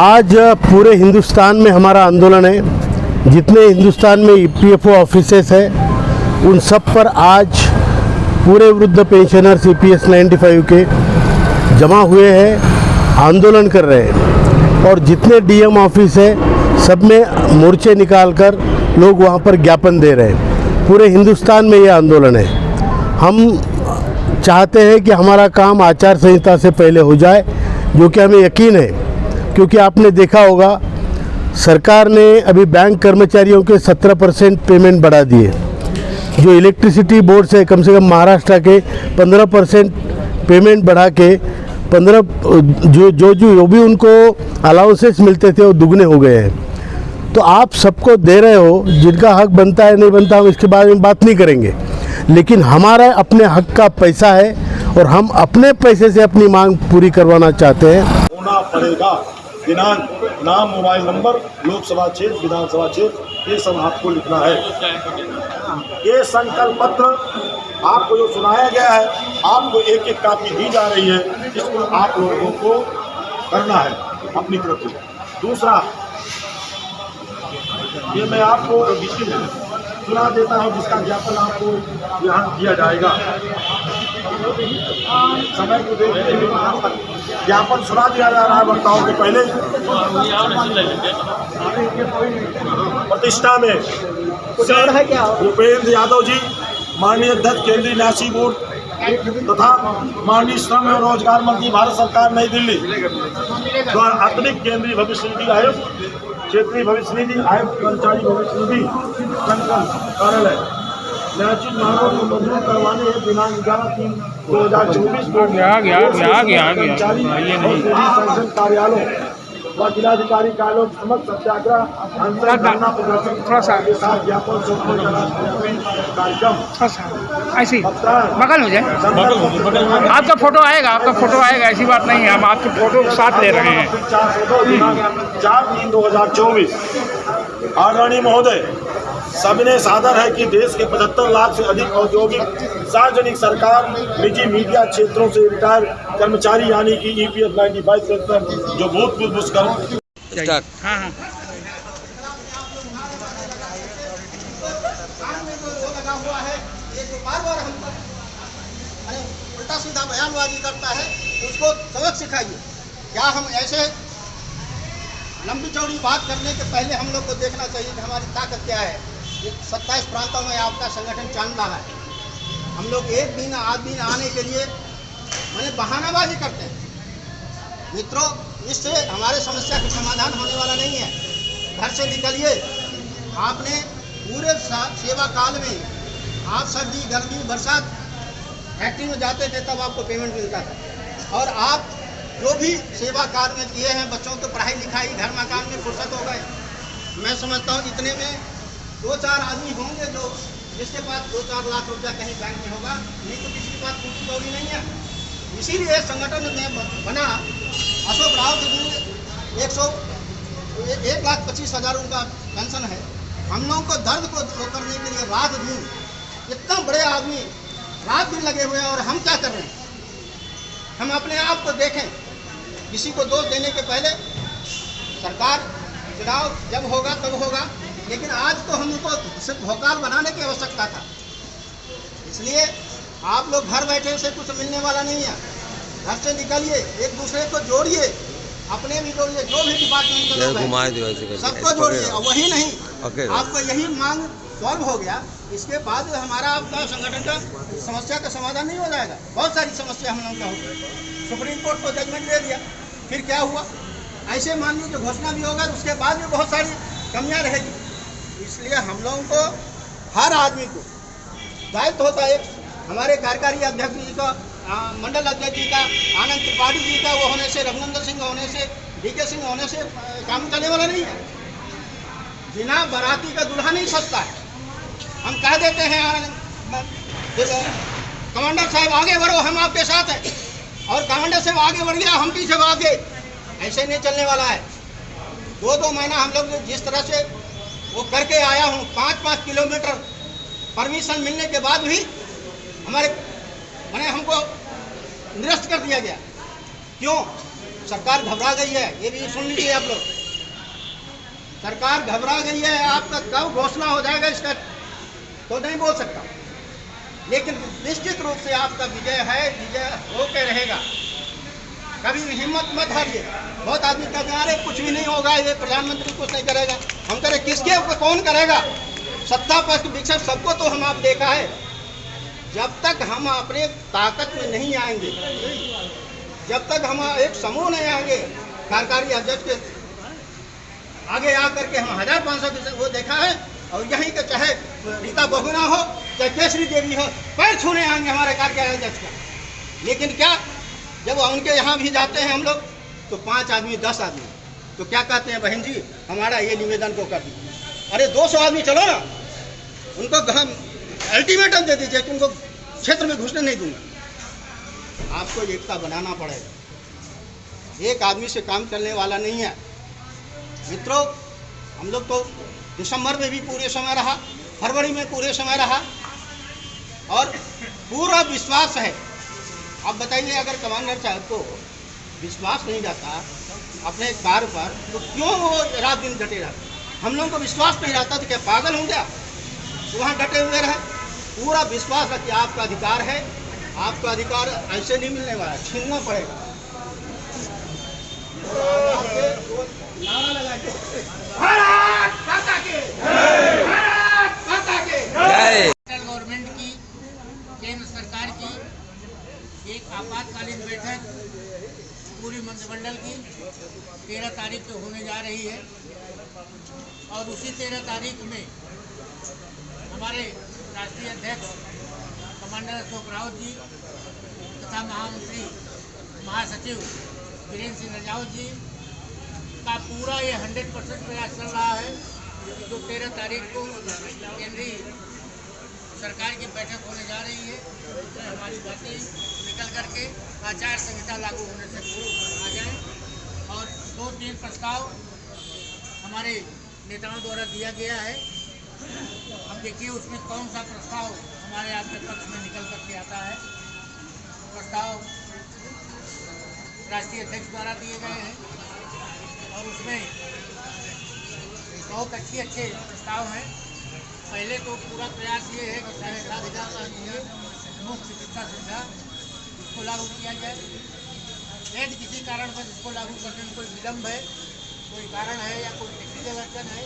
आज पूरे हिंदुस्तान में हमारा आंदोलन है। जितने हिंदुस्तान में ईपीएफओ ऑफिसेस है उन सब पर आज पूरे वृद्ध पेंशनर्स ईपीएस 95 के जमा हुए हैं, आंदोलन कर रहे हैं। और जितने डीएम ऑफिस है सब में मोर्चे निकालकर लोग वहाँ पर ज्ञापन दे रहे हैं। पूरे हिंदुस्तान में ये आंदोलन है। हम चाहते हैं कि हमारा काम आचार संहिता से पहले हो जाए, जो कि हमें यकीन है, क्योंकि आपने देखा होगा सरकार ने अभी बैंक कर्मचारियों के 17% पेमेंट बढ़ा दिए। जो इलेक्ट्रिसिटी बोर्ड से कम महाराष्ट्र के 15% पेमेंट बढ़ा के 15 जो भी उनको अलाउंसेस मिलते थे वो दुगने हो गए हैं। तो आप सबको दे रहे हो, जिनका हक बनता है नहीं बनता हम इसके बारे में बात नहीं करेंगे, लेकिन हमारा अपने हक का पैसा है और हम अपने पैसे से अपनी मांग पूरी करवाना चाहते हैं। होना पड़ेगा। दिनांक, नाम, मोबाइल नंबर, लोकसभा क्षेत्र, विधानसभा क्षेत्र, ये सब आपको लिखना है। ये संकल्प पत्र आपको जो सुनाया गया है, आपको एक एक कॉपी दी जा रही है, इसको आप लोगों को करना है अपनी तरफ से। दूसरा, ये मैं आपको सुना देता हूँ जिसका ज्ञापन आपको यहाँ दिया जाएगा। समय को देखते हुए ज्ञापन सुना दिया जा रहा है वक्ताओं के पहले। प्रतिष्ठा में भूपेंद्र यादव जी, माननीय अध्यक्ष केंद्रीय न्यासी बोर्ड तथा माननीय श्रम एवं रोजगार मंत्री भारत सरकार नई दिल्ली द्वारा अतिरिक्त केंद्रीय भविष्य निधि आयोग, क्षेत्रीय भविष्य निधि आयोग, कर्मचारी भविष्य निधि संकलन कार्यालय न्यायचित मांगों को मंजूर करवाने हेतु दिनांक 11/3/2024 को कर्मचारी संगठन कार्यालयों व जिलाधिकारी कार्यालयों समक्ष सत्याग्रह, अनशन, धरना प्रदर्शन के साथ ज्ञापन कार्यक्रम ऐसी बगल हो जाए। आपका फोटो आएगा, ऐसी बात नहीं है, हम आपके फोटो के साथ ले रहे हैं। 4/3/2024। आदरणीय महोदय, सबने सादर है कि देश के 75 लाख से अधिक औद्योगिक, सार्वजनिक, सरकार, निजी, मीडिया क्षेत्रों से रिटायर कर्मचारी यानी कि ईपीएफ 95% जो भूतपूर्व दुष्कर्म उल्टा सीधा बयानबाजी करता है, उसको सबक सिखाइए। क्या हम ऐसे लंबी चौड़ी बात करने के पहले हम लोग को देखना चाहिए कि हमारी ताकत क्या है। 27 प्रांतों में आपका संगठन चल रहा है। हम लोग एक दिन आध दिन आने के लिए मैंने बहानाबाजी करते हैं। मित्रों, इससे हमारे समस्या का समाधान होने वाला नहीं है। घर से निकलिए। आपने पूरे सेवा काल में आप सर्दी, गर्मी, बरसात फैक्ट्री में जाते थे तब आपको पेमेंट मिलता था, और आप जो भी सेवा कार्य में किए हैं, बच्चों को पढ़ाई लिखाई, घर मकान में फुर्सत हो गए। मैं समझता हूँ इतने में 2-4 आदमी होंगे जो जिसके पास 2-4 लाख रुपया कहीं बैंक में होगा, नहीं तो किसी के पास पूरी कौड़ी नहीं है। इसीलिए संगठन में बना अशोक राव के 1,25,000 उनका पेंशन है। हम लोगों को दर्द को दूर करने के लिए रात दिन, इतना बड़े आदमी रात दिन लगे हुए हैं, और हम क्या कर रहे हैं? हम अपने आप को देखें। किसी को दोष देने के पहले सरकार चुनाव जब होगा तब होगा, लेकिन आज तो हमको सिर्फ भोकाल बनाने की आवश्यकता था। इसलिए आप लोग घर बैठे से कुछ मिलने वाला नहीं है। घर से निकलिए, एक दूसरे को जोड़िए, अपने भी जोड़िए, जो भी डिपार्टमेंट के लोग हैं सबको जोड़िए। और वही नहीं, आपको यही मांग सॉल्व हो गया, इसके बाद हमारा आपका संगठन का समस्या का समाधान नहीं हो जाएगा। बहुत सारी समस्या हम लोगों का होगी। सुप्रीम कोर्ट को जजमेंट दे दिया, फिर क्या हुआ? ऐसे मान लीजिए घोषणा भी होगा, उसके बाद भी बहुत सारी कमियां रहेगी। इसलिए हम लोगों को, हर आदमी को दायित्व होता है। हमारे कार्यकारी अध्यक्ष जी का, मंडल अध्यक्ष जी का, आनंद त्रिपाठी जी का वो होने से, रघुनंदन सिंह होने से, डीके सिंह होने से काम चलने वाला नहीं है। बिना बाराती का दूल्हा नहीं सजता है। हम कह देते हैं कमांडर साहब आगे बढ़ो, हम आपके साथ हैं, और कमांडर साहब आगे बढ़ गया, हम पीछे भाग गए। ऐसे नहीं चलने वाला है। 2-2 महीना हम लोग जिस तरह से वो करके आया हूँ, 5-5 किलोमीटर परमिशन मिलने के बाद भी हमारे हमको निरस्त कर दिया गया। क्यों? सरकार घबरा गई है, ये भी सुन लीजिए आप लोग। सरकार घबरा गई है, आपका कब घोषणा हो जाएगा इसका तो नहीं बोल सकता, लेकिन निश्चित रूप से आपका विजय है, विजय होके रहेगा। कभी हिम्मत मत हारिए। बहुत आदमी कहते हैं अरे कुछ भी नहीं होगा, ये प्रधानमंत्री कुछ नहीं करेगा। हम करें किसके ऊपर, कौन करेगा? सत्ता पक्ष विपक्ष सबको तो हम आप देखा है। जब तक हम अपने ताकत में नहीं आएंगे, जब तक हम एक समूह नहीं आएंगे, कार्यकारी अध्यक्ष के आगे आकर के हम 1500 वो देखा है। और यहीं के चाहे रीता बहुगुणा हो चाहे केसरी देवी हो, पैर छूने आएंगे हमारे कार्यकारी अध्यक्ष का। लेकिन क्या, जब उनके यहाँ भी जाते हैं हम लोग तो 5 आदमी 10 आदमी तो क्या कहते हैं, बहन जी हमारा ये निवेदन को कर दीजिए। अरे 200 आदमी चलो ना, उनको अल्टीमेटम दे दीजिए कि उनको क्षेत्र में घुसने नहीं दूंगा। आपको एकता बनाना पड़ेगा, एक आदमी से काम चलने वाला नहीं है। मित्रों, हम लोग तो दिसंबर में भी पूरे समय रहा, फरवरी में पूरे समय रहा और पूरा विश्वास है। अब बताइए, अगर कमांडर साहब को विश्वास नहीं रहता अपने कार्य पर तो क्यों वो रात दिन डटे रहते? हम लोगों को विश्वास नहीं रहता तो क्या पागल हो गया? वहाँ डटे हुए रहे। पूरा विश्वास रखिए, आपका अधिकार है, आपका अधिकार ऐसे नहीं मिलने वाला, छीनना पड़ेगा। नारा लगाइए, भारत माता की जय, भारत माता की जय। सेंट्रल गवर्नमेंट की, केंद्र सरकार की एक आपातकालीन बैठक पूरी मंत्रिमंडल की 13 तारीख को होने जा रही है और उसी 13 तारीख में हमारे राष्ट्रीय अध्यक्ष कमांडर अशोक रावत जी तथा महामंत्री महासचिव वीरेंद्र सिंह रजावत जी का पूरा ये 100% प्रयास चल रहा है कि जो 13 तारीख को केंद्रीय सरकार की बैठक होने जा रही है उसमें हमारी बातें निकल करके आचार संहिता लागू होने से पूर्व आ जाए। और 2-3 प्रस्ताव हमारे नेताओं द्वारा दिया गया है। अब देखिए उसमें कौन सा प्रस्ताव हमारे आपके पक्ष में निकल करके आता है। प्रस्ताव राष्ट्रीय अध्यक्ष द्वारा दिए गए हैं और उसमें बहुत अच्छे प्रस्ताव हैं। पहले तो पूरा प्रयास ये है कि मुफ्त चिकित्सा सुविधा इसको लागू किया जाए। यदि किसी कारण पर इसको लागू करने में कोई विलम्ब है, कोई कारण है या कोई टेक्निकल अड़चन है